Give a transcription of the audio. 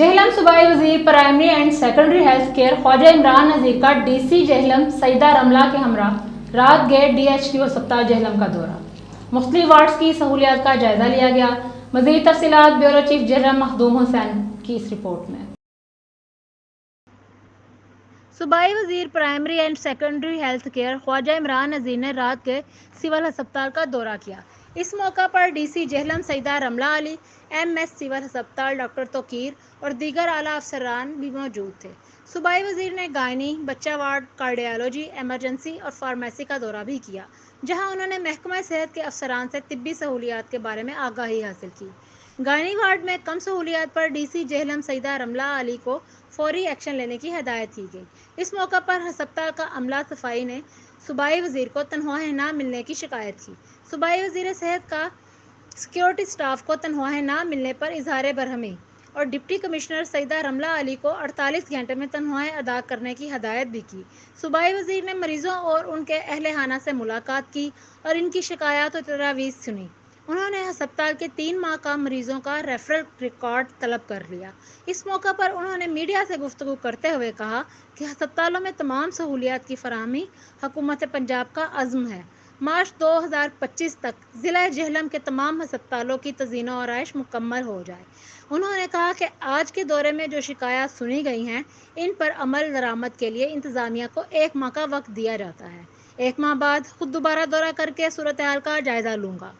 जहलम सूबाई वजीर primary and secondary health care Khawaja Imran Nazir का DC जहलम सईदा रमला के हमरा रात गेट DHQ अस्पताल जहलम का दौरा। मुख्तलिफ वार्ड्स की सहूलियात का जायजा लिया गया। मज़ीद तफसीलात bureau chief general Makhdoom Hussain की इस रिपोर्ट में। सूबाई वजीर primary and secondary health care Khawaja Imran Nazir ने रात के सिविल अस्पताल का दौरा किया। इस मौका पर DC Jhelum Saeeda Ramla Ali, MS civil अस्पताल डॉक्टर तोकीर और दीगर आला अफसरान भी मौजूद थे। सूबाई वजीर ने गायनी, बच्चा वार्ड, कार्डियोलॉजी, एमरजेंसी और फार्मेसी का दौरा भी किया, जहां उन्होंने महकमा सेहत के अफसरान से तिब्बी सहूलियात के बारे में आगाही हासिल की। गायनी वार्ड में कम सहूलियात पर DC जहलम सईदा रमला अली को फौरी एक्शन लेने की हदायत की गई। इस मौका पर अस्पताल का अमला सफाई ने सूबाई वजीर को तनख्वाहें न मिलने की शिकायत की। सूबाई वजीर सेहत का सिक्योरिटी स्टाफ को तनख्वाहें न मिलने पर इजहार बरहमी और डिप्टी कमिश्नर सईदा रमला अली को 48 घंटे में तनख्वाहें अदा करने की हदायत भी की। सूबाई वजीर ने मरीजों और उनके अहले खाना से मुलाकात की और इनकी शिकायत और तजावीज़ सुनी। उन्होंने अस्पताल के 3 माह का मरीजों का रेफरल रिकॉर्ड तलब कर लिया। इस मौका पर उन्होंने मीडिया से गुफ्तगू करते हुए कहा कि अस्पतालों में तमाम सहूलियात की फराहमी हुकूमत पंजाब का अज़्म है। मार्च 2025 तक ज़िला जहलम के तमाम अस्पतालों की तज़ीनो आराइश मुकम्मल हो जाए। उन्होंने कहा कि आज के दौरे में जो शिकायत सुनी गई हैं, इन पर अमल दरामद के लिए इंतज़ामिया को 1 माह का वक्त दिया जाता है। 1 माह बाद खुद दोबारा दौरा करके सूरत हाल का जायज़ा लूँगा।